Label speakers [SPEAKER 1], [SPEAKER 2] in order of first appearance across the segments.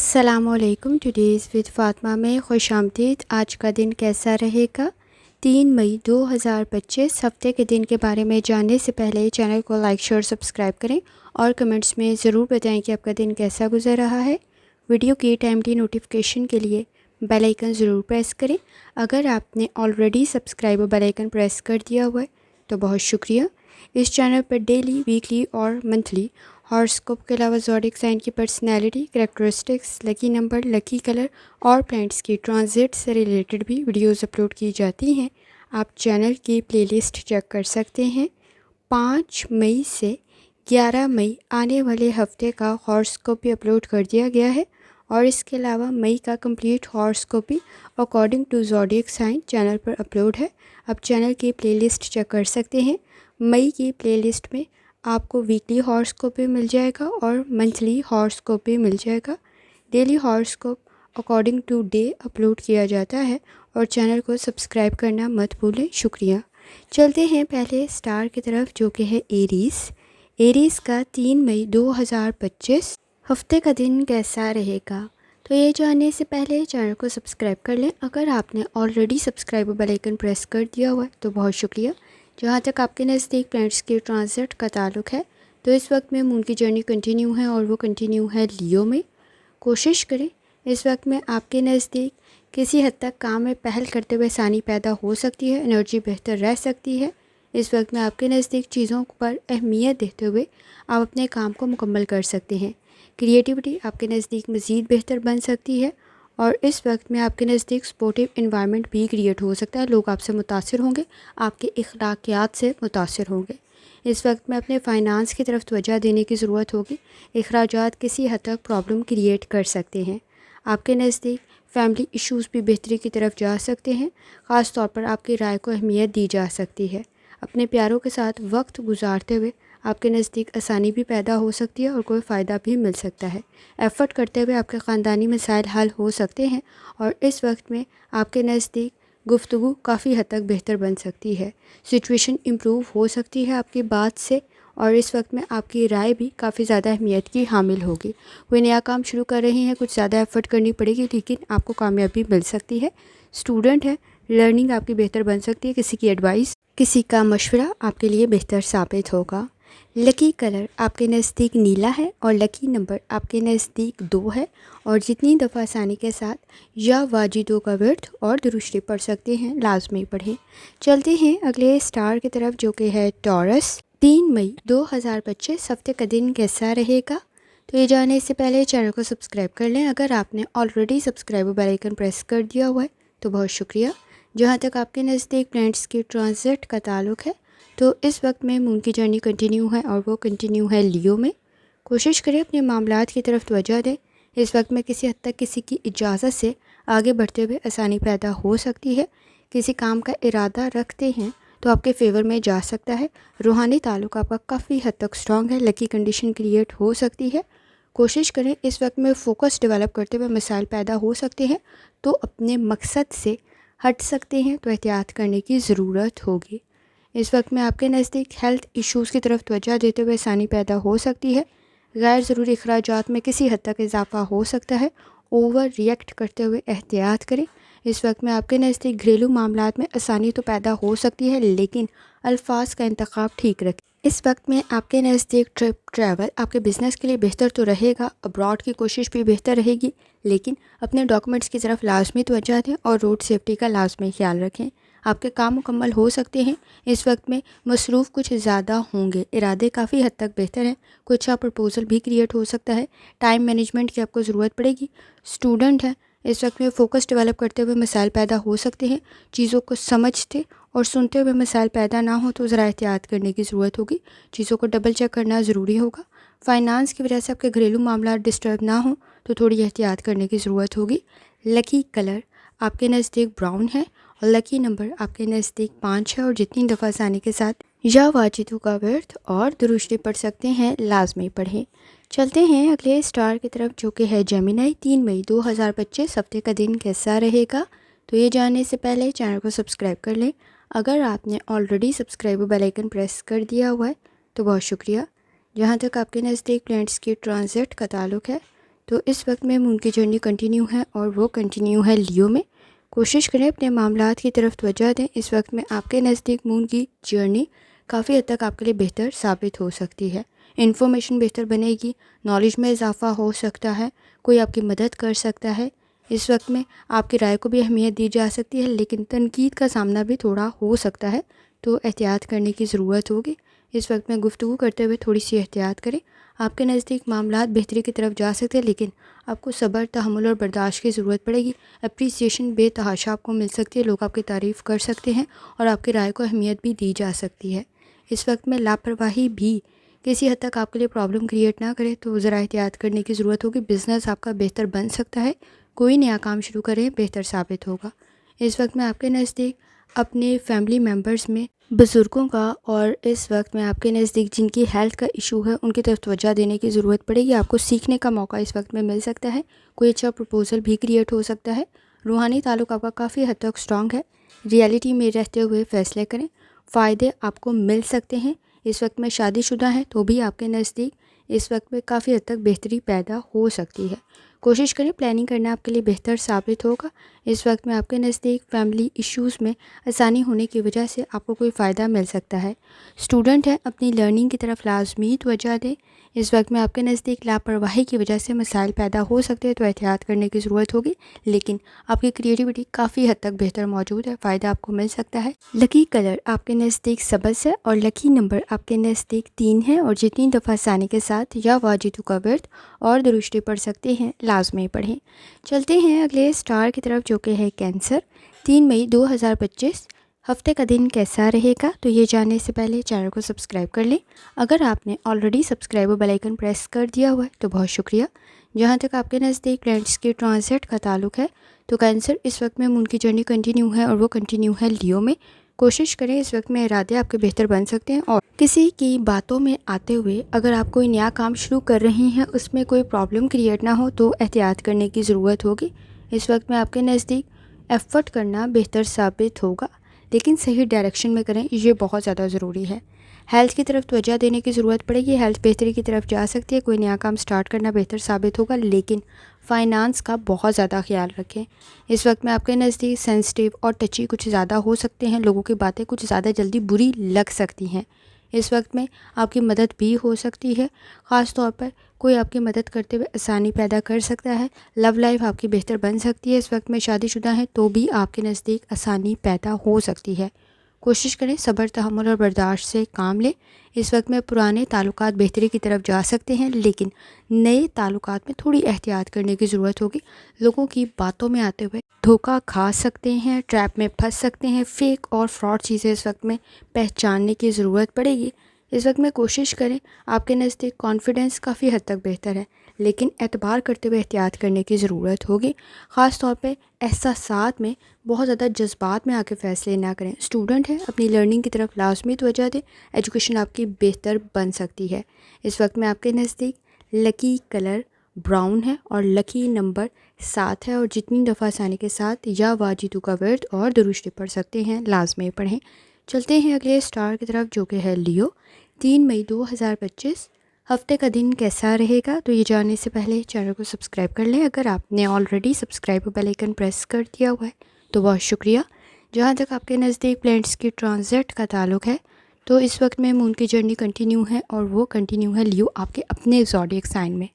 [SPEAKER 1] السلام علیکم. Today's with Fatima میں خوش آمدید. آج کا دن کیسا رہے گا؟ 3 مئی 2025 ہفتے کے دن کے بارے میں جاننے سے پہلے چینل کو لائک شیئر سبسکرائب کریں اور کمنٹس میں ضرور بتائیں کہ آپ کا دن کیسا گزر رہا ہے. ویڈیو کی ٹائملی نوٹیفیکیشن کے لیے بیل آئیکن ضرور پریس کریں. اگر آپ نے already subscribe bell icon press کر دیا ہوا ہے تو بہت شکریہ. اس چینل پر ڈیلی، ویکلی اور منتھلی ہاراسکوپ کے علاوہ زوڈیک سائن کی personality, characteristics, lucky number, lucky colour اور پلانٹس کی ٹرانزٹ سے ریلیٹڈ بھی ویڈیوز اپلوڈ کی جاتی ہیں. آپ چینل کی پلے لسٹ چیک کر سکتے ہیں. 5 مئی سے 11 مئی آنے والے ہفتے کا ہاراسکوپ بھی اپلوڈ کر دیا گیا ہے اور اس کے علاوہ مئی کا کمپلیٹ ہاراسکوپ بھی according to zodiac sign channel پر اپلوڈ ہے. آپ چینل کی پلے لسٹ چیک کر سکتے ہیں. مئی کی پلے لسٹ میں آپ کو ویکلی ہاراسکوپ بھی مل جائے گا اور منتھلی ہاراسکوپ بھی مل جائے گا. Daily horoscope according to day upload کیا جاتا ہے اور چینل کو سبسکرائب کرنا مت بھولیں. شکریہ. چلتے ہیں پہلے سٹار کی طرف جو کہ ہے ایریز. ایریز کا 3 مئی 2025 ہفتے کا دن کیسا رہے گا؟ تو یہ جاننے سے پہلے چینل کو سبسکرائب کر لیں. اگر آپ نے already subscribe bell icon press کر دیا ہوا ہے تو بہت شکریہ. جہاں تک آپ کے نزدیک پلانٹس کے ٹرانزٹ کا تعلق ہے تو اس وقت میں مون کی جرنی کنٹینیو ہے اور وہ کنٹینیو ہے لیو میں. کوشش کریں اس وقت میں آپ کے نزدیک کسی حد تک کام میں پہل کرتے ہوئے آسانی پیدا ہو سکتی ہے، انرجی بہتر رہ سکتی ہے. اس وقت میں آپ کے نزدیک چیزوں پر اہمیت دیتے ہوئے آپ اپنے کام کو مکمل کر سکتے ہیں. کریٹیوٹی آپ کے نزدیک مزید بہتر بن سکتی ہے اور اس وقت میں آپ کے نزدیک سپورٹیو انوائرمنٹ بھی کریٹ ہو سکتا ہے. لوگ آپ سے متاثر ہوں گے، آپ کے اخلاقیات سے متاثر ہوں گے. اس وقت میں اپنے فائنانس کی طرف توجہ دینے کی ضرورت ہوگی. اخراجات کسی حد تک پرابلم کریٹ کر سکتے ہیں. آپ کے نزدیک فیملی ایشوز بھی بہتری کی طرف جا سکتے ہیں. خاص طور پر آپ کی رائے کو اہمیت دی جا سکتی ہے. اپنے پیاروں کے ساتھ وقت گزارتے ہوئے آپ کے نزدیک آسانی بھی پیدا ہو سکتی ہے اور کوئی فائدہ بھی مل سکتا ہے. ایفرٹ کرتے ہوئے آپ کے خاندانی مسائل حل ہو سکتے ہیں اور اس وقت میں آپ کے نزدیک گفتگو کافی حد تک بہتر بن سکتی ہے. سچویشن امپروو ہو سکتی ہے آپ کی بات سے اور اس وقت میں آپ کی رائے بھی کافی زیادہ اہمیت کی حامل ہوگی. کوئی نیا کام شروع کر رہے ہیں، کچھ زیادہ ایفرٹ کرنی پڑے گی لیکن آپ کو کامیابی مل سکتی ہے. اسٹوڈنٹ ہے، لرننگ آپ کی بہتر بن سکتی ہے. کسی کی ایڈوائس، کسی کا مشورہ آپ کے لیے بہتر ثابت ہوگا. لکی کلر آپ کے نزدیک نیلا ہے اور لکی نمبر آپ کے نزدیک 2 ہے اور جتنی دفعہ آسانی کے ساتھ یا واجدوں کا ورد اور درود شریف پڑھ سکتے ہیں لازمی پڑھیں. چلتے ہیں اگلے سٹار کی طرف جو کہ ہے ٹورس. 3 مئی 2025 ہفتے کا دن کیسا رہے گا؟ تو یہ جاننے سے پہلے چینل کو سبسکرائب کر لیں. اگر آپ نے already subscribe bell icon press کر دیا ہوا ہے تو بہت شکریہ. جہاں تک آپ کے نزدیک پلانٹس کی ٹرانزٹ کا تعلق ہے تو اس وقت میں مون کی جرنی کنٹینیو ہے اور وہ کنٹینیو ہے لیو میں. کوشش کریں اپنے معاملات کی طرف توجہ دیں. اس وقت میں کسی حد تک کسی کی اجازت سے آگے بڑھتے ہوئے آسانی پیدا ہو سکتی ہے. کسی کام کا ارادہ رکھتے ہیں تو آپ کے فیور میں جا سکتا ہے. روحانی تعلق آپ کا کافی حد تک اسٹرانگ ہے. لکی کنڈیشن کریٹ ہو سکتی ہے. کوشش کریں اس وقت میں فوکس ڈیولپ کرتے ہوئے مسائل پیدا ہو سکتے ہیں تو اپنے مقصد سے ہٹ سکتے ہیں تو احتیاط کرنے کی ضرورت ہوگی. اس وقت میں آپ کے نزدیک ہیلتھ ایشوز کی طرف توجہ دیتے ہوئے آسانی پیدا ہو سکتی ہے. غیر ضروری اخراجات میں کسی حد تک اضافہ ہو سکتا ہے. اوور ریئیکٹ کرتے ہوئے احتیاط کریں. اس وقت میں آپ کے نزدیک گھریلو معاملات میں آسانی تو پیدا ہو سکتی ہے لیکن الفاظ کا انتخاب ٹھیک رکھیں. اس وقت میں آپ کے نزدیک ٹریول آپ کے بزنس کے لیے بہتر تو رہے گا. ابراڈ کی کوشش بھی بہتر رہے گی لیکن اپنے ڈاکومنٹس کی طرف لازمی توجہ دیں اور روڈ سیفٹی کا لازمی خیال رکھیں. آپ کے کام مکمل ہو سکتے ہیں. اس وقت میں مصروف کچھ زیادہ ہوں گے. ارادے کافی حد تک بہتر ہیں. کوئی اچھا پرپوزل بھی کریٹ ہو سکتا ہے. ٹائم مینجمنٹ کی آپ کو ضرورت پڑے گی. اسٹوڈنٹ ہے، اس وقت میں فوکس ڈیولپ کرتے ہوئے مسائل پیدا ہو سکتے ہیں. چیزوں کو سمجھتے اور سنتے ہوئے مسائل پیدا نہ ہوں تو ذرا احتیاط کرنے کی ضرورت ہوگی. چیزوں کو ڈبل چیک کرنا ضروری ہوگا. فائنانس کی وجہ سے آپ کے گھریلو معاملات ڈسٹرب نہ ہوں تو تھوڑی احتیاط کرنے کی ضرورت ہوگی. لکی کلر آپ کے نزدیک براؤن ہے اور لکی نمبر آپ کے نزدیک 5 ہے اور جتنی دفعہ آسانی کے ساتھ یا واجدوں کا ورد اور درود شریف پڑھ سکتے ہیں لازمی پڑھیں. چلتے ہیں اگلے سٹار کی طرف جو کہ ہے جیمینائی. 3 مئی 2025 ہفتے کا دن کیسا رہے گا؟ تو یہ جاننے سے پہلے چینل کو سبسکرائب کر لیں. اگر آپ نے already subscribe bell icon press کر دیا ہوا ہے تو بہت شکریہ. جہاں تک آپ کے نزدیک پلانٹس کی ٹرانزٹ کا تعلق ہے تو اس وقت میں مون کی جرنی کنٹینیو ہے اور وہ کنٹینیو ہے لیو میں. کوشش کریں اپنے معاملات کی طرف توجہ دیں. اس وقت میں آپ کے نزدیک مون کی جرنی کافی حد تک آپ کے لیے بہتر ثابت ہو سکتی ہے. انفارمیشن بہتر بنے گی، نالج میں اضافہ ہو سکتا ہے، کوئی آپ کی مدد کر سکتا ہے. اس وقت میں آپ کی رائے کو بھی اہمیت دی جا سکتی ہے، لیکن تنقید کا سامنا بھی تھوڑا ہو سکتا ہے، تو احتیاط کرنے کی ضرورت ہوگی. اس وقت میں گفتگو کرتے ہوئے تھوڑی سی احتیاط کریں. آپ کے نزدیک معاملات بہتری کی طرف جا سکتے ہیں، لیکن آپ کو صبر، تحمل اور برداشت کی ضرورت پڑے گی. اپریسیشن بے تحاشا آپ کو مل سکتی ہے، لوگ آپ کی تعریف کر سکتے ہیں اور آپ کی رائے کو اہمیت بھی دی جا سکتی ہے. اس وقت میں لاپرواہی بھی کسی حد تک آپ کے لیے پرابلم کریٹ نہ کرے، تو ذرا احتیاط کرنے کی ضرورت ہوگی. بزنس آپ کا بہتر بن سکتا ہے، کوئی نیا کام شروع کریں بہتر ثابت ہوگا. اس وقت میں آپ کے نزدیک اپنے فیملی ممبرز میں بزرگوں کا اور اس وقت میں آپ کے نزدیک جن کی ہیلتھ کا ایشو ہے ان کی طرف توجہ دینے کی ضرورت پڑے گی. آپ کو سیکھنے کا موقع اس وقت میں مل سکتا ہے، کوئی اچھا پروپوزل بھی کریٹ ہو سکتا ہے. روحانی تعلق آپ کا کافی حد تک اسٹرانگ ہے. ریئلٹی میں رہتے ہوئے فیصلے کریں، فائدے آپ کو مل سکتے ہیں. اس وقت میں شادی شدہ ہیں تو بھی آپ کے نزدیک اس وقت میں کافی حد تک بہتری پیدا ہو سکتی ہے. کوشش کریں پلاننگ کرنا آپ کے لیے بہتر ثابت ہوگا. اس وقت میں آپ کے نزدیک فیملی ایشوز میں آسانی ہونے کی وجہ سے آپ کو کوئی فائدہ مل سکتا ہے. اسٹوڈنٹ ہیں، اپنی لرننگ کی طرف لازمی توجہ دیں. اس وقت میں آپ کے نزدیک لاپرواہی کی وجہ سے مسائل پیدا ہو سکتے ہیں، تو احتیاط کرنے کی ضرورت ہوگی، لیکن آپ کی کریٹیوٹی کافی حد تک بہتر موجود ہے، فائدہ آپ کو مل سکتا ہے. لکی کلر آپ کے نزدیک سبز ہے اور لکی نمبر آپ کے نزدیک 3 ہے. اور جتنی دفعہ ثانی کے ساتھ یا واجدو کا ورد اور درشتی پڑھ سکتے ہیں لازمی پڑھیں. چلتے ہیں اگلے سٹار کی طرف جو کہ ہے کینسر. 3 مئی 2025 ہفتے کا دن کیسا رہے گا؟ تو یہ جاننے سے پہلے چینل کو سبسکرائب کر لیں. اگر آپ نے already subscribe bell icon press کر دیا ہوا ہے تو بہت شکریہ. جہاں تک آپ کے نزدیک پلانٹس کے ٹرانزٹ کا تعلق ہے تو کینسر اس وقت میں مون کی جرنی کنٹینیو ہے اور وہ کنٹینیو ہے لیو میں. کوشش کریں اس وقت میں ارادے آپ کے بہتر بن سکتے ہیں، اور کسی کی باتوں میں آتے ہوئے اگر آپ کوئی نیا کام شروع کر رہے ہیں اس میں کوئی پرابلم کریٹ نہ ہو تو احتیاط کرنے کی ضرورت ہوگی. اس وقت میں آپ کے نزدیک ایفرٹ کرنا بہتر ثابت ہوگا، لیکن صحیح ڈائریکشن میں کریں، یہ بہت زیادہ ضروری ہے. ہیلتھ کی طرف توجہ دینے کی ضرورت پڑے گی. ہیلتھ بہتری کی طرف جا سکتی ہے، کوئی نیا کام سٹارٹ کرنا بہتر ثابت ہوگا، لیکن فائنانس کا بہت زیادہ خیال رکھیں. اس وقت میں آپ کے نزدیک سینسٹیو اور ٹچی کچھ زیادہ ہو سکتے ہیں، لوگوں کی باتیں کچھ زیادہ جلدی بری لگ سکتی ہیں. اس وقت میں آپ کی مدد بھی ہو سکتی ہے، خاص طور پر کوئی آپ کی مدد کرتے ہوئے آسانی پیدا کر سکتا ہے. لو لائف آپ کی بہتر بن سکتی ہے. اس وقت میں شادی شدہ ہیں تو بھی آپ کے نزدیک آسانی پیدا ہو سکتی ہے. کوشش کریں صبر، تحمل اور برداشت سے کام لیں. اس وقت میں پرانے تعلقات بہتری کی طرف جا سکتے ہیں، لیکن نئے تعلقات میں تھوڑی احتیاط کرنے کی ضرورت ہوگی. لوگوں کی باتوں میں آتے ہوئے دھوکہ کھا سکتے ہیں، ٹریپ میں پھنس سکتے ہیں. فیک اور فراڈ چیزیں اس وقت میں پہچاننے کی ضرورت پڑے گی. اس وقت میں کوشش کریں، آپ کے نزدیک کانفیڈنس کافی حد تک بہتر ہے، لیکن اعتبار کرتے ہوئے احتیاط کرنے کی ضرورت ہوگی. خاص طور پہ احساسات میں بہت زیادہ جذبات میں آ کے فیصلے نہ کریں. اسٹوڈنٹ ہیں، اپنی لرننگ کی طرف لازمی توجہ دیں، ایجوکیشن آپ کی بہتر بن سکتی ہے. اس وقت میں آپ کے نزدیک لکی کلر براؤن ہے اور لکی نمبر 7 ہے. اور جتنی دفعہ ثانی کے ساتھ یا واجدو کا ورد اور درشتی پڑھ سکتے ہیں لازمی پڑھیں. چلتے ہیں اگلے سٹار کی طرف جو کہ ہے لیو. 3 مئی 2025 ہفتے کا دن کیسا رہے گا؟ تو یہ جاننے سے پہلے چینل کو سبسکرائب کر لیں. اگر آپ نے already subscribe bell icon press کر دیا ہوا ہے تو بہت شکریہ. جہاں تک آپ کے نزدیک پلانٹس کی ٹرانزٹ کا تعلق ہے تو اس وقت میں مون کی جرنی کنٹینیو ہے اور وہ کنٹینیو ہے لیو آپ کے اپنے زوڈیک سائن میں.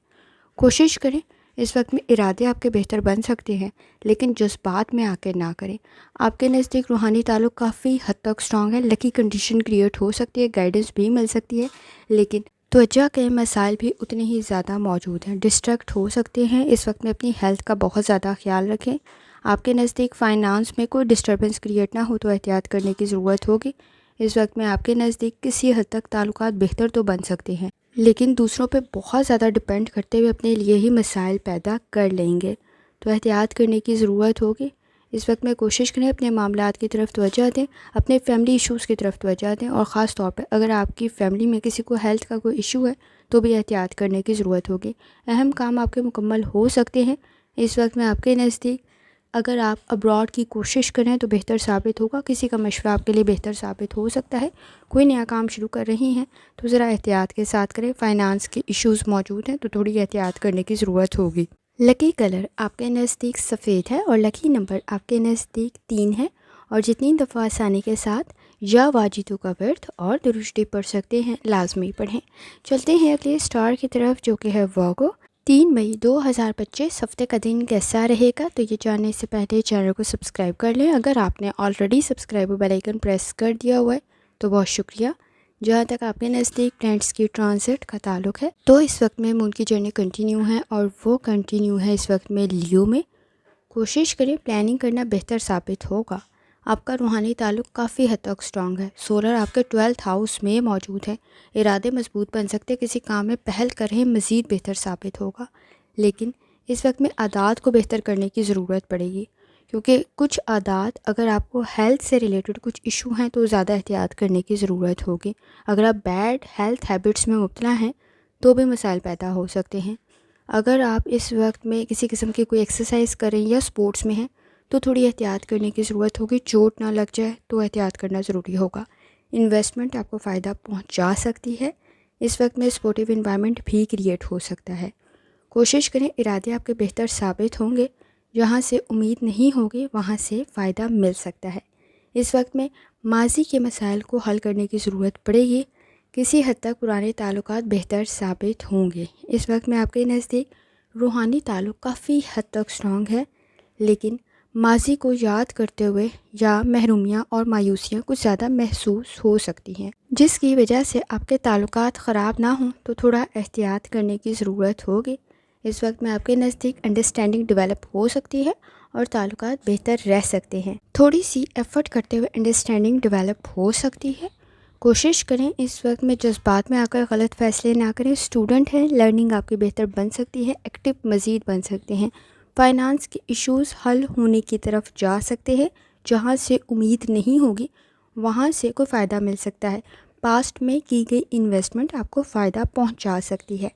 [SPEAKER 1] کوشش کریں اس وقت میں ارادے آپ کے بہتر بن سکتے ہیں، لیکن جذبات میں آ کے نہ کریں. آپ کے نزدیک روحانی تعلق کافی حد تک اسٹرانگ ہے. لکی کنڈیشن کریٹ ہو سکتی ہے، گائیڈنس بھی مل سکتی ہے، لیکن توجہ کے مسائل بھی اتنے ہی زیادہ موجود ہیں، ڈسٹریکٹ ہو سکتے ہیں. اس وقت میں اپنی ہیلتھ کا بہت زیادہ خیال رکھیں. آپ کے نزدیک فائنانس میں کوئی ڈسٹربنس کریٹ نہ ہو تو احتیاط کرنے کی ضرورت ہوگی. اس وقت میں آپ کے نزدیک کسی حد تک تعلقات بہتر تو بن سکتے ہیں، لیکن دوسروں پہ بہت زیادہ ڈپینڈ کرتے ہوئے اپنے لیے ہی مسائل پیدا کر لیں گے، تو احتیاط کرنے کی ضرورت ہوگی. اس وقت میں کوشش کریں اپنے معاملات کی طرف توجہ دیں، اپنے فیملی ایشوز کی طرف توجہ دیں، اور خاص طور پہ اگر آپ کی فیملی میں کسی کو ہیلتھ کا کوئی ایشو ہے تو بھی احتیاط کرنے کی ضرورت ہوگی. اہم کام آپ کے مکمل ہو سکتے ہیں. اس وقت میں آپ کے نزدیک اگر آپ ابراڈ کی کوشش کریں تو بہتر ثابت ہوگا. کسی کا مشورہ آپ کے لیے بہتر ثابت ہو سکتا ہے. کوئی نیا کام شروع کر رہی ہیں تو ذرا احتیاط کے ساتھ کریں. فائنانس کے ایشوز موجود ہیں تو تھوڑی احتیاط کرنے کی ضرورت ہوگی. لکی کلر آپ کے نزدیک سفید ہے اور لکی نمبر آپ کے نزدیک 3 ہے. اور جتنی دفعہ آسانی کے ساتھ یا واجدوں کا ورد اور درشتی پڑھ سکتے ہیں لازمی پڑھیں. چلتے ہیں اگلے اسٹار کی طرف جو کہ ہے واگو. 3 مئی 2025 ہفتے کا دن کیسا رہے گا؟ تو یہ جاننے سے پہلے چینل کو سبسکرائب کر لیں. اگر آپ نے already subscribe bell icon press کر دیا ہوا ہے تو بہت شکریہ. جہاں تک آپ کے نزدیک پلانٹس کی ٹرانزٹ کا تعلق ہے تو اس وقت میں مون کی جرنی کنٹینیو ہے اور وہ کنٹینیو ہے اس وقت میں لیو میں. کوشش کریں پلاننگ کرنا بہتر ثابت ہوگا. آپ کا روحانی تعلق کافی حد تک سٹرانگ ہے. سولر آپ کے 12th ہاؤس میں موجود ہے. ارادے مضبوط بن سکتے. کسی کام میں پہل کریں مزید بہتر ثابت ہوگا. لیکن اس وقت میں عادات کو بہتر کرنے کی ضرورت پڑے گی کیونکہ کچھ عادات اگر آپ کو ہیلتھ سے ریلیٹڈ کچھ ایشو ہیں تو زیادہ احتیاط کرنے کی ضرورت ہوگی. اگر آپ بیڈ ہیلتھ ہیبٹس میں مبتلا ہیں تو بھی مسائل پیدا ہو سکتے ہیں. اگر آپ اس وقت میں کسی قسم کی کوئی ایکسرسائز کریں یا سپورٹس میں ہیں تو تھوڑی احتیاط کرنے کی ضرورت ہوگی. چوٹ نہ لگ جائے تو احتیاط کرنا ضروری ہوگا. انویسٹمنٹ آپ کو فائدہ پہنچا سکتی ہے. اس وقت میں سپورٹیو انوائرمنٹ بھی کریٹ ہو سکتا ہے. کوشش کریں ارادے آپ کے بہتر ثابت ہوں گے. جہاں سے امید نہیں ہوگی وہاں سے فائدہ مل سکتا ہے. اس وقت میں ماضی کے مسائل کو حل کرنے کی ضرورت پڑے گی. کسی حد تک پرانے تعلقات بہتر ثابت ہوں گے. اس وقت میں آپ کے نزدیک روحانی تعلق کافی حد تک سٹرانگ ہے لیکن ماضی کو یاد کرتے ہوئے یا محرومیاں اور مایوسیاں کچھ زیادہ محسوس ہو سکتی ہیں جس کی وجہ سے آپ کے تعلقات خراب نہ ہوں تو تھوڑا احتیاط کرنے کی ضرورت ہوگی. اس وقت میں آپ کے نزدیک انڈرسٹینڈنگ ڈیولپ ہو سکتی ہے اور تعلقات بہتر رہ سکتے ہیں. تھوڑی سی ایفرٹ کرتے ہوئے انڈرسٹینڈنگ ڈیولپ ہو سکتی ہے. کوشش کریں اس وقت میں جذبات میں آ کر غلط فیصلے نہ کریں. اسٹوڈنٹ ہیں لرننگ آپ کی بہتر بن سکتی ہے. ایکٹیو مزید بن سکتے ہیں. فائنانس کے ایشوز حل ہونے کی طرف جا سکتے ہیں. جہاں سے امید نہیں ہوگی وہاں سے کوئی فائدہ مل سکتا ہے. پاسٹ میں کی گئی انویسٹمنٹ آپ کو فائدہ پہنچا سکتی ہے.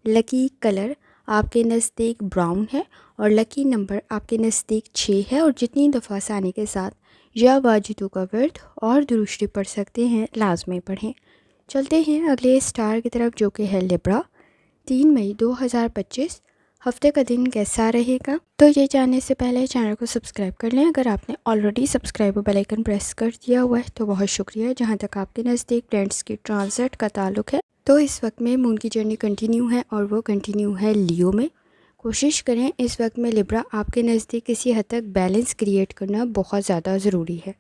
[SPEAKER 1] لکی کلر آپ کے نزدیک براؤن ہے اور لکی نمبر آپ کے نزدیک 6 ہے. اور جتنی دفعہ آسانی کے ساتھ یا واجدوں کا ورد اور درشتی پڑھ سکتے ہیں لازمی پڑھیں. چلتے ہیں اگلے اسٹار کی طرف جو کہ ہے لبرا. 3 مئی 2025 ہفتے کا دن کیسا رہے گا؟ تو یہ جاننے سے پہلے چینل کو سبسکرائب کر لیں. اگر آپ نے already subscribe bell icon press کر دیا ہوا ہے تو بہت شکریہ. جہاں تک آپ کے نزدیک پلانٹس کی ٹرانزٹ کا تعلق ہے تو اس وقت میں مون کی جرنی کنٹینیو ہے اور وہ کنٹینیو ہے لیو میں. کوشش کریں اس وقت میں لبرا آپ کے نزدیک کسی حد تک بیلنس کریٹ کرنا بہت زیادہ ضروری ہے.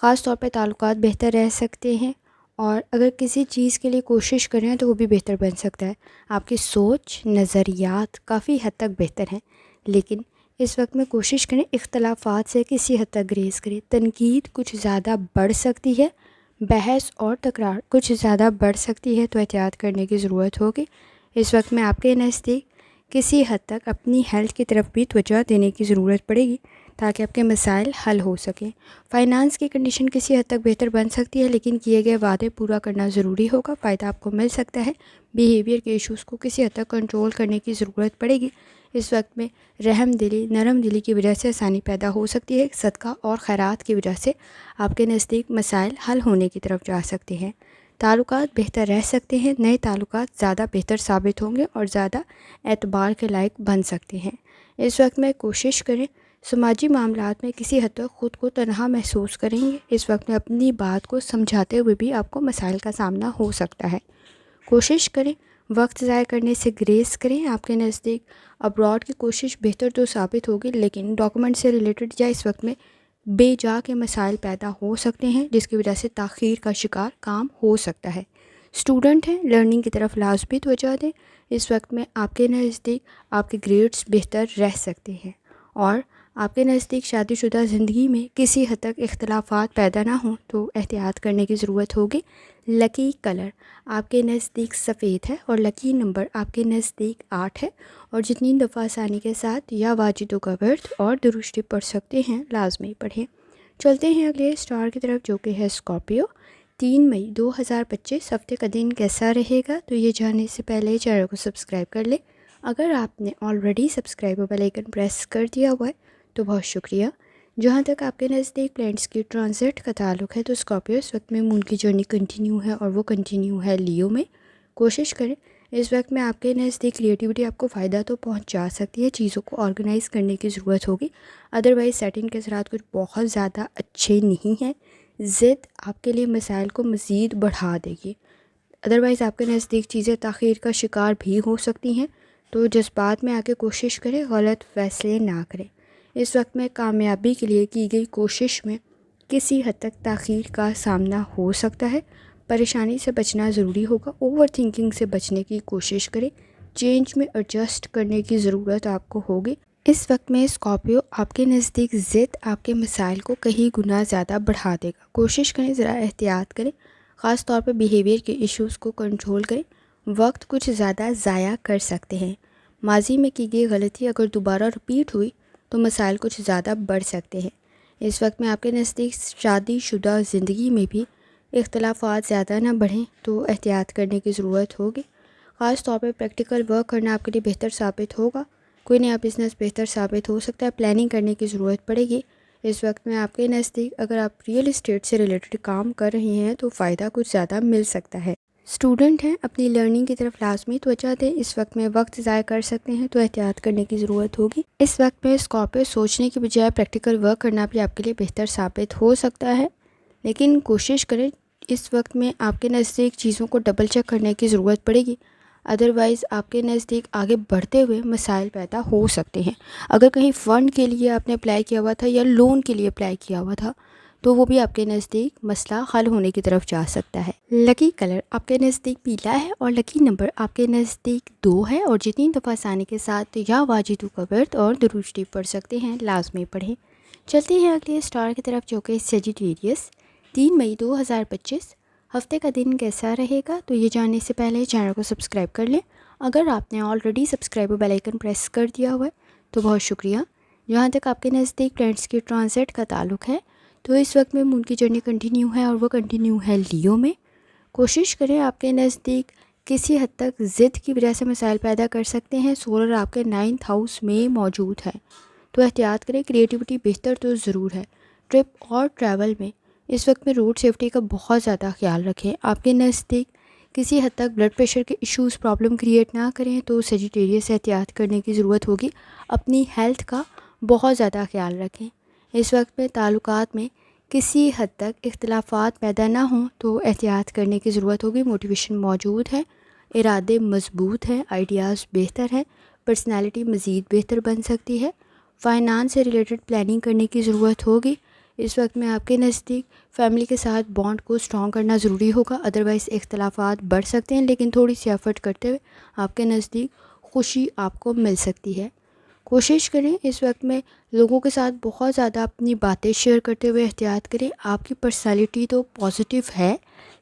[SPEAKER 1] خاص طور پہ تعلقات بہتر رہ سکتے ہیں اور اگر کسی چیز کے لیے کوشش کریں تو وہ بھی بہتر بن سکتا ہے. آپ کی سوچ نظریات کافی حد تک بہتر ہیں لیکن اس وقت میں کوشش کریں اختلافات سے کسی حد تک گریز کریں. تنقید کچھ زیادہ بڑھ سکتی ہے. بحث اور تکرار کچھ زیادہ بڑھ سکتی ہے تو احتیاط کرنے کی ضرورت ہوگی. اس وقت میں آپ کے نزدیک کسی حد تک اپنی ہیلتھ کی طرف بھی توجہ دینے کی ضرورت پڑے گی تاکہ آپ کے مسائل حل ہو سکیں. فائنانس کی کنڈیشن کسی حد تک بہتر بن سکتی ہے لیکن کیے گئے وعدے پورا کرنا ضروری ہوگا. فائدہ آپ کو مل سکتا ہے. بیہیویئر کے ایشوز کو کسی حد تک کنٹرول کرنے کی ضرورت پڑے گی. اس وقت میں رحم دلی نرم دلی کی وجہ سے آسانی پیدا ہو سکتی ہے. صدقہ اور خیرات کی وجہ سے آپ کے نزدیک مسائل حل ہونے کی طرف جا سکتے ہیں. تعلقات بہتر رہ سکتے ہیں. نئے تعلقات زیادہ بہتر ثابت ہوں گے اور زیادہ اعتبار کے لائق بن سکتے ہیں. اس وقت میں کوشش کریں سماجی معاملات میں کسی حد تک خود کو تنہا محسوس کریں گے. اس وقت میں اپنی بات کو سمجھاتے ہوئے بھی آپ کو مسائل کا سامنا ہو سکتا ہے. کوشش کریں وقت ضائع کرنے سے گریز کریں. آپ کے نزدیک ابراڈ کی کوشش بہتر تو ثابت ہوگی لیکن ڈاکومنٹ سے ریلیٹڈ یا اس وقت میں بے جا کے مسائل پیدا ہو سکتے ہیں جس کی وجہ سے تاخیر کا شکار کام ہو سکتا ہے. اسٹوڈنٹ ہیں لرننگ کی طرف لازمی توجہ دیں. اس وقت میں آپ کے نزدیک آپ کے گریڈز بہتر رہ سکتے ہیں اور آپ کے نزدیک شادی شدہ زندگی میں کسی حد تک اختلافات پیدا نہ ہوں تو احتیاط کرنے کی ضرورت ہوگی. لکی کلر آپ کے نزدیک سفید ہے اور لکی نمبر آپ کے نزدیک 8 ہے. اور جتنی دفعہ آسانی کے ساتھ یا واجدوں کا ورد اور درشتی پڑھ سکتے ہیں لازمی پڑھیں. چلتے ہیں اگلے اسٹار کی طرف جو کہ ہے اسکارپیو. 3 مئی 2025 ہفتے کا دن کیسا رہے گا؟ تو یہ جاننے سے پہلے چینل کو سبسکرائب کر لیں. اگر آپ نے already subscribe bell icon press کر دیا ہوا ہے تو بہت شکریہ۔ جہاں تک آپ کے نزدیک پلینٹس کی ٹرانزٹ کا تعلق ہے تو اسکارپیو اس وقت میں مون کی جرنی کنٹینیو ہے اور وہ کنٹینیو ہے لیو میں۔ کوشش کریں اس وقت میں آپ کے نزدیک کریٹیوٹی آپ کو فائدہ تو پہنچا سکتی ہے، چیزوں کو آرگنائز کرنے کی ضرورت ہوگی، ادروائز سیٹنگ کے اثرات کچھ بہت زیادہ اچھے نہیں ہیں۔ ضد آپ کے لیے مسائل کو مزید بڑھا دے گی، ادروائز آپ کے نزدیک چیزیں تاخیر کا شکار بھی ہو سکتی ہیں، تو جذبات میں آ کے کوشش کریں، غلط فیصلے نہ کریں۔ اس وقت میں کامیابی کے لیے کی گئی کوشش میں کسی حد تک تاخیر کا سامنا ہو سکتا ہے، پریشانی سے بچنا ضروری ہوگا، اوور تھنکنگ سے بچنے کی کوشش کریں، چینج میں ایڈجسٹ کرنے کی ضرورت آپ کو ہوگی۔ اس وقت میں اسکارپیو آپ کے نزدیک ضد آپ کے مسائل کو کئی گنا زیادہ بڑھا دے گا، کوشش کریں ذرا احتیاط کریں، خاص طور پر بیہیویئر کے ایشوز کو کنٹرول کریں، وقت کچھ زیادہ ضائع کر سکتے ہیں، ماضی میں کی گئی غلطی اگر دوبارہ رپیٹ ہوئی تو مسائل کچھ زیادہ بڑھ سکتے ہیں۔ اس وقت میں آپ کے نزدیک شادی شدہ زندگی میں بھی اختلافات زیادہ نہ بڑھیں تو احتیاط کرنے کی ضرورت ہوگی، خاص طور پہ پریکٹیکل ورک کرنا آپ کے لیے بہتر ثابت ہوگا، کوئی نیا بزنس بہتر ثابت ہو سکتا ہے، پلاننگ کرنے کی ضرورت پڑے گی۔ اس وقت میں آپ کے نزدیک اگر آپ ریئل اسٹیٹ سے ریلیٹڈ کام کر رہے ہیں تو فائدہ کچھ زیادہ مل سکتا ہے۔ اسٹوڈنٹ ہیں اپنی لرننگ کی طرف لازمی توجہ دیں، اس وقت میں وقت ضائع کر سکتے ہیں تو احتیاط کرنے کی ضرورت ہوگی۔ اس وقت میں اسکارپیو سوچنے کی بجائے پریکٹیکل ورک کرنا بھی آپ کے لیے بہتر ثابت ہو سکتا ہے، لیکن کوشش کریں اس وقت میں آپ کے نزدیک چیزوں کو ڈبل چیک کرنے کی ضرورت پڑے گی، ادروائز آپ کے نزدیک آگے بڑھتے ہوئے مسائل پیدا ہو سکتے ہیں۔ اگر کہیں فنڈ کے لیے آپ نے اپلائی کیا ہوا تھا یا لون کے لیے اپلائی کیا ہوا تھا تو وہ بھی آپ کے نزدیک مسئلہ حل ہونے کی طرف جا سکتا ہے۔ لکی کلر آپ کے نزدیک پیلا ہے اور لکی نمبر آپ کے نزدیک 2 ہے، اور جتنی دفعہ آسانی کے ساتھ یا واجدو کا ورد اور درود شریف پڑھ سکتے ہیں لازمی پڑھیں۔ چلتے ہیں اگلے اسٹار کی طرف جو کہ سیجیٹیریس۔ 3 مئی 2025 ہفتے کا دن کیسا رہے گا؟ تو یہ جاننے سے پہلے چینل کو سبسکرائب کر لیں، اگر آپ نے already subscribe bell icon press کر دیا ہوا ہے تو بہت شکریہ۔ جہاں تک آپ کے نزدیک پلینٹس کی ٹرانزٹ کا تعلق ہے تو اس وقت میں مون کی جرنی کنٹینیو ہے اور وہ کنٹینیو ہے لیو میں۔ کوشش کریں آپ کے نزدیک کسی حد تک ضد کی وجہ سے مسائل پیدا کر سکتے ہیں، سولر آپ کے 9th ہاؤس میں موجود ہے تو احتیاط کریں، کریٹیوٹی بہتر تو ضرور ہے۔ ٹرپ اور ٹریول میں اس وقت میں روڈ سیفٹی کا بہت زیادہ خیال رکھیں، آپ کے نزدیک کسی حد تک بلڈ پریشر کے ایشوز پرابلم کریٹ نہ کریں تو سیجیٹیریس احتیاط کرنے کی ضرورت ہوگی، اپنی ہیلتھ کا بہت زیادہ خیال رکھیں۔ اس وقت میں تعلقات میں کسی حد تک اختلافات پیدا نہ ہوں تو احتیاط کرنے کی ضرورت ہوگی، موٹیویشن موجود ہے، ارادے مضبوط ہیں، آئیڈیاز بہتر ہیں، پرسنالٹی مزید بہتر بن سکتی ہے، فائنانس سے ریلیٹڈ پلاننگ کرنے کی ضرورت ہوگی۔ اس وقت میں آپ کے نزدیک فیملی کے ساتھ بانڈ کو اسٹرانگ کرنا ضروری ہوگا، ادروائز اختلافات بڑھ سکتے ہیں، لیکن تھوڑی سی ایفرٹ کرتے ہوئے آپ کے نزدیک خوشی آپ کو مل سکتی ہے۔ کوشش کریں اس وقت میں لوگوں کے ساتھ بہت زیادہ اپنی باتیں شیئر کرتے ہوئے احتیاط کریں، آپ کی پرسنالٹی تو پازیٹیو ہے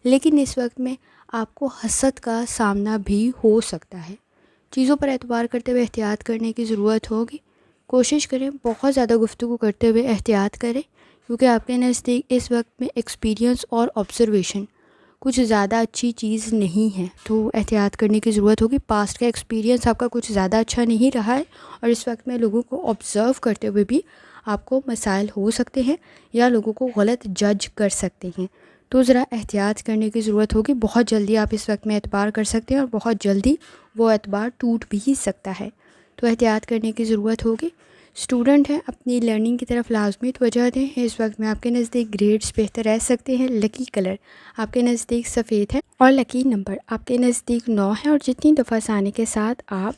[SPEAKER 1] لیکن اس وقت میں آپ کو حسد کا سامنا بھی ہو سکتا ہے، چیزوں پر اعتبار کرتے ہوئے احتیاط کرنے کی ضرورت ہوگی۔ کوشش کریں بہت زیادہ گفتگو کرتے ہوئے احتیاط کریں، کیونکہ آپ کے نزدیک اس وقت میں ایکسپیرینس اور آبزرویشن کچھ زیادہ اچھی چیز نہیں ہے تو احتیاط کرنے کی ضرورت ہوگی۔ پاسٹ کا ایکسپیرینس آپ کا کچھ زیادہ اچھا نہیں رہا ہے اور اس وقت میں لوگوں کو آبزرو کرتے ہوئے بھی آپ کو مسائل ہو سکتے ہیں یا لوگوں کو غلط جج کر سکتے ہیں، تو ذرا احتیاط کرنے کی ضرورت ہوگی۔ بہت جلدی آپ اس وقت میں اعتبار کر سکتے ہیں اور بہت جلدی وہ اعتبار ٹوٹ بھی سکتا ہے، تو احتیاط کرنے کی ضرورت ہوگی۔ اسٹوڈنٹ ہیں اپنی لرننگ کی طرف لازمی توجہ دیں، اس وقت میں آپ کے نزدیک گریڈز بہتر رہ سکتے ہیں۔ لکی کلر آپ کے نزدیک سفید ہے اور لکی نمبر آپ کے نزدیک 9 ہے، اور جتنی دفعہ آسانی کے ساتھ آپ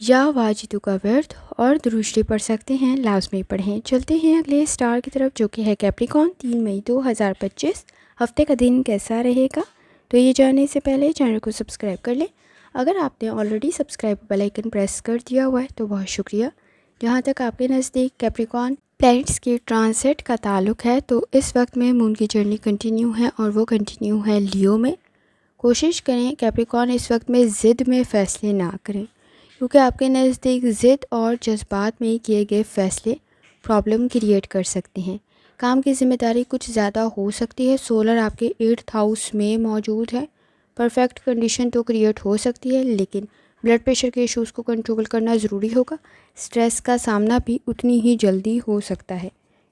[SPEAKER 1] یا واجدو کا ورد اور درود شریف پڑھ سکتے ہیں لازمی پڑھیں۔ چلتے ہیں اگلے اسٹار کی طرف جو کہ ہے کیپریکارن۔ 3 مئی 2025 ہفتے کا دن کیسا رہے گا؟ تو یہ جاننے سے پہلے چینل کو سبسکرائب کر لیں، اگر آپ نے already subscribe bell icon press کر دیا ہوا ہے تو بہت شکریہ۔ جہاں تک آپ کے نزدیک کیپریکارن پلینٹس کی ٹرانزٹ کا تعلق ہے تو اس وقت میں مون کی جرنی کنٹینیو ہے اور وہ کنٹینیو ہے لیو میں۔ کوشش کریں کیپریکارن اس وقت میں ضد میں فیصلے نہ کریں، کیونکہ آپ کے نزدیک ضد اور جذبات میں کیے گئے فیصلے پرابلم کریٹ کر سکتے ہیں، کام کی ذمہ داری کچھ زیادہ ہو سکتی ہے، سولر آپ کے 8th ہاؤس میں موجود ہے، پرفیکٹ کنڈیشن تو کریٹ ہو سکتی ہے لیکن بلڈ پریشر کے ایشوز کو کنٹرول کرنا ضروری ہوگا، سٹریس کا سامنا بھی اتنی ہی جلدی ہو سکتا ہے،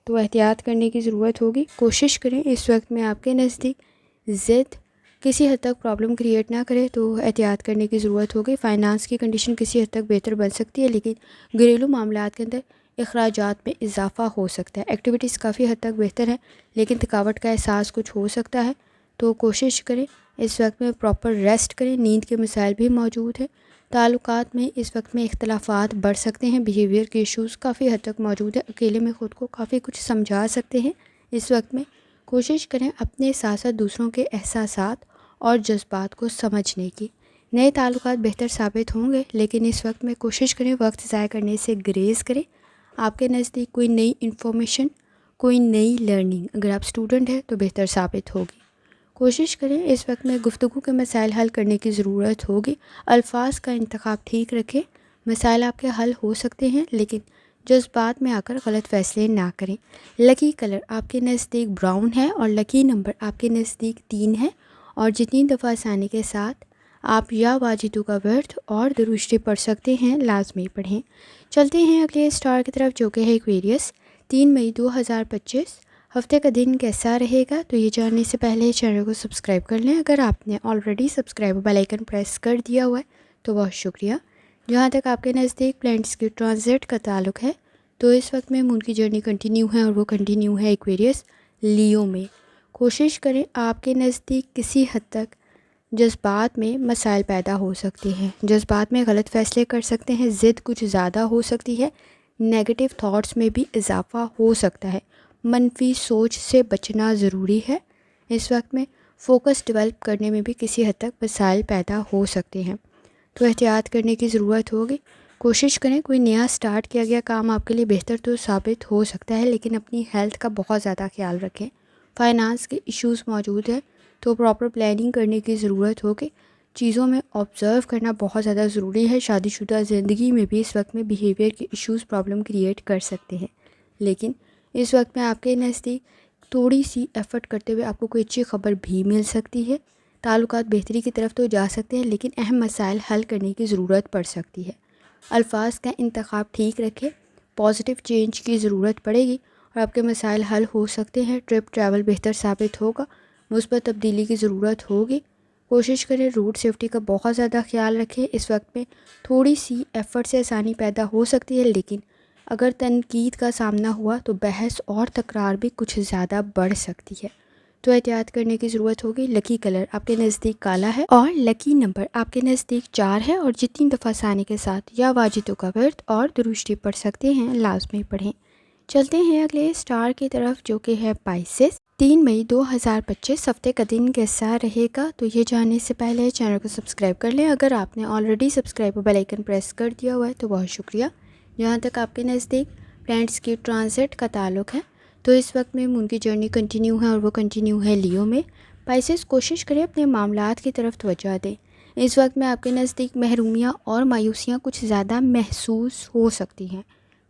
[SPEAKER 1] تو احتیاط کرنے کی ضرورت ہوگی۔ کوشش کریں اس وقت میں آپ کے نزدیک ضد کسی حد تک پرابلم کریٹ نہ کرے، تو احتیاط کرنے کی ضرورت ہوگی۔ فائنانس کی کنڈیشن کسی حد تک بہتر بن سکتی ہے، لیکن گھریلو معاملات کے اندر اخراجات میں اضافہ ہو سکتا ہے۔ ایکٹیویٹیز کافی حد تک بہتر ہے، لیکن تھکاوٹ کا احساس کچھ ہو سکتا ہے، تو کوشش کریں اس وقت میں پراپر ریسٹ کریں۔ نیند کے مسائل بھی موجود ہیں، تعلقات میں اس وقت میں اختلافات بڑھ سکتے ہیں، بیہیویئر کے ایشوز کافی حد تک موجود ہیں، اکیلے میں خود کو کافی کچھ سمجھا سکتے ہیں۔ اس وقت میں کوشش کریں اپنے ساتھ ساتھ دوسروں کے احساسات اور جذبات کو سمجھنے کی۔ نئے تعلقات بہتر ثابت ہوں گے، لیکن اس وقت میں کوشش کریں وقت ضائع کرنے سے گریز کریں۔ آپ کے نزدیک کوئی نئی انفارمیشن، کوئی نئی لرننگ اگر آپ اسٹوڈنٹ ہیں تو بہتر ثابت ہوگی۔ کوشش کریں اس وقت میں گفتگو کے مسائل حل کرنے کی ضرورت ہوگی۔ الفاظ کا انتخاب ٹھیک رکھیں، مسائل آپ کے حل ہو سکتے ہیں، لیکن جذبات میں آ کر غلط فیصلے نہ کریں۔ لکی کلر آپ کے نزدیک براؤن ہے اور لکی نمبر آپ کے نزدیک 3 ہے، اور جتنی دفعہ آسانی کے ساتھ آپ یا واجدوں کا ورد اور درود شریف پڑھ سکتے ہیں لازمی پڑھیں۔ چلتے ہیں اگلے اسٹار کی طرف جو کہ ہے ایکویریس۔ 3 مئی 2025 ہفتے کا دن کیسا رہے گا؟ تو یہ جاننے سے پہلے چینل کو سبسکرائب کر لیں۔ اگر آپ نے already subscribe bell icon press کر دیا ہوا ہے تو بہت شکریہ۔ جہاں تک آپ کے نزدیک پلینٹس کی ٹرانزٹ کا تعلق ہے تو اس وقت میں مون کی جرنی کنٹینیو ہے، اور وہ کنٹینیو ہے ایکویریس لیو میں۔ کوشش کریں آپ کے نزدیک کسی حد تک جذبات میں مسائل پیدا ہو سکتے ہیں، جذبات میں غلط فیصلے کر سکتے ہیں، ضد کچھ زیادہ ہو سکتی ہے، نیگیٹو تھاٹس میں بھی اضافہ ہو سکتا ہے، منفی سوچ سے بچنا ضروری ہے۔ اس وقت میں فوکس ڈیولپ کرنے میں بھی کسی حد تک مسائل پیدا ہو سکتے ہیں، تو احتیاط کرنے کی ضرورت ہوگی۔ کوشش کریں کوئی نیا سٹارٹ کیا گیا کام آپ کے لیے بہتر تو ثابت ہو سکتا ہے، لیکن اپنی ہیلتھ کا بہت زیادہ خیال رکھیں۔ فائنانس کے ایشوز موجود ہیں تو پراپر پلاننگ کرنے کی ضرورت ہوگی۔ چیزوں میں آبزرو کرنا بہت زیادہ ضروری ہے۔ شادی شدہ زندگی میں بھی اس وقت میں بیہیویئر کے ایشوز پرابلم کریٹ کر سکتے ہیں، لیکن اس وقت میں آپ کے نزدیک تھوڑی سی ایفرٹ کرتے ہوئے آپ کو کوئی اچھی خبر بھی مل سکتی ہے۔ تعلقات بہتری کی طرف تو جا سکتے ہیں، لیکن اہم مسائل حل کرنے کی ضرورت پڑ سکتی ہے۔ الفاظ کا انتخاب ٹھیک رکھیں، پازیٹیو چینج کی ضرورت پڑے گی اور آپ کے مسائل حل ہو سکتے ہیں۔ ٹرپ ٹریول بہتر ثابت ہوگا، مثبت تبدیلی کی ضرورت ہوگی۔ کوشش کریں روڈ سیفٹی کا بہت زیادہ خیال رکھیں۔ اس وقت میں تھوڑی سی ایفرٹ سے آسانی پیدا ہو سکتی ہے، لیکن اگر تنقید کا سامنا ہوا تو بحث اور تکرار بھی کچھ زیادہ بڑھ سکتی ہے، تو احتیاط کرنے کی ضرورت ہوگی۔ لکی کلر آپ کے نزدیک کالا ہے اور لکی نمبر آپ کے نزدیک 4 ہے، اور جتنی دفعہ آسانی کے ساتھ یا واجدوں کا ورد اور درود شریف پڑھ سکتے ہیں لازمی پڑھیں۔ چلتے ہیں اگلے اسٹار کی طرف جو کہ ہے پائسس۔ 3 مئی 2025 ہفتے کا دن کیسا رہے گا؟ تو یہ جاننے سے پہلے چینل کو سبسکرائب کر لیں۔ اگر آپ نے already subscribe bell icon press کر دیا ہوا ہے تو بہت شکریہ۔ جہاں تک آپ کے نزدیک پلینٹس کی ٹرانزٹ کا تعلق ہے تو اس وقت میں مون کی جرنی کنٹینیو ہے، اور وہ کنٹینیو ہے لیو میں۔ پائسس کوشش کریں اپنے معاملات کی طرف توجہ دیں۔ اس وقت میں آپ کے نزدیک محرومیاں اور مایوسیاں کچھ زیادہ محسوس ہو سکتی ہیں۔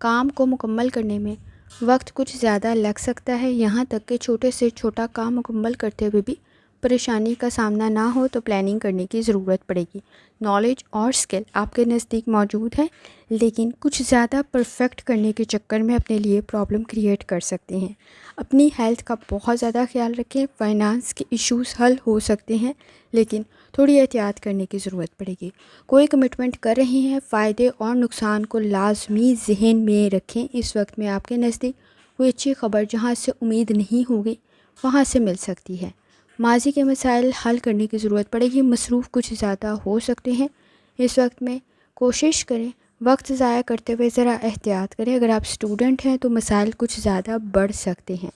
[SPEAKER 1] کام کو مکمل کرنے میں وقت کچھ زیادہ لگ سکتا ہے، یہاں تک کہ چھوٹے سے چھوٹا کام مکمل کرتے ہوئے بھی پریشانی کا سامنا نہ ہو تو پلاننگ کرنے کی ضرورت پڑے گی۔ نالج اور سکل آپ کے نزدیک موجود ہے، لیکن کچھ زیادہ پرفیکٹ کرنے کے چکر میں اپنے لیے پرابلم کریٹ کر سکتے ہیں۔ اپنی ہیلتھ کا بہت زیادہ خیال رکھیں۔ فائنانس کے ایشوز حل ہو سکتے ہیں، لیکن تھوڑی احتیاط کرنے کی ضرورت پڑے گی۔ کوئی کمٹمنٹ کر رہے ہیں، فائدے اور نقصان کو لازمی ذہن میں رکھیں۔ اس وقت میں آپ کے نزدیک کوئی اچھی خبر جہاں سے امید نہیں ہوگی وہاں سے مل سکتی ہے۔ ماضی کے مسائل حل کرنے کی ضرورت پڑے گی، مصروف کچھ زیادہ ہو سکتے ہیں۔ اس وقت میں کوشش کریں وقت ضائع کرتے ہوئے ذرا احتیاط کریں۔ اگر آپ اسٹوڈنٹ ہیں تو مسائل کچھ زیادہ بڑھ سکتے ہیں۔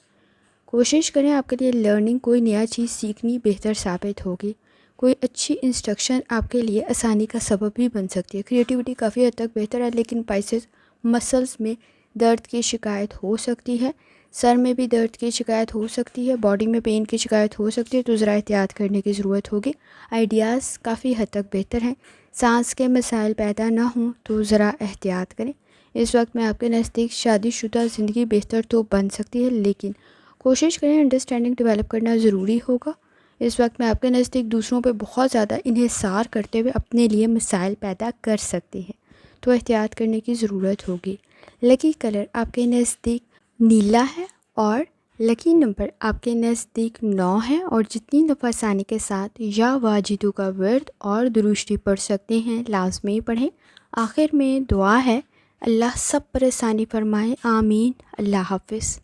[SPEAKER 1] کوشش کریں آپ کے لیے لرننگ کوئی نیا چیز سیکھنی بہتر ثابت ہوگی۔ کوئی اچھی انسٹرکشن آپ کے لیے آسانی کا سبب بھی بن سکتی ہے۔ کریٹیوٹی کافی حد تک بہتر ہے، لیکن پائسس مسلز میں درد کی شکایت ہو سکتی ہے، سر میں بھی درد کی شکایت ہو سکتی ہے، باڈی میں پین کی شکایت ہو سکتی ہے، تو ذرا احتیاط کرنے کی ضرورت ہوگی۔ آئیڈیاز کافی حد تک بہتر ہیں، سانس کے مسائل پیدا نہ ہوں تو ذرا احتیاط کریں۔ اس وقت میں آپ کے نزدیک شادی شدہ زندگی بہتر تو بن سکتی ہے، لیکن کوشش کریں انڈرسٹینڈنگ ڈیولپ کرنا ضروری ہوگا۔ اس وقت میں آپ کے نزدیک دوسروں پہ بہت زیادہ انحصار کرتے ہوئے اپنے لیے مسائل پیدا کر سکتی ہیں، تو احتیاط کرنے کی ضرورت ہوگی۔ لکی کلر آپ کے نزدیک نیلا ہے اور لکی نمبر آپ کے نزدیک 9 ہے، اور جتنی دفعہ آسانی کے ساتھ یا واجدو کا ورد اور درشتی پڑھ سکتے ہیں لازمی پڑھیں۔ آخر میں دعا ہے، اللہ سب پر آسانی فرمائے، آمین۔ اللہ حافظ۔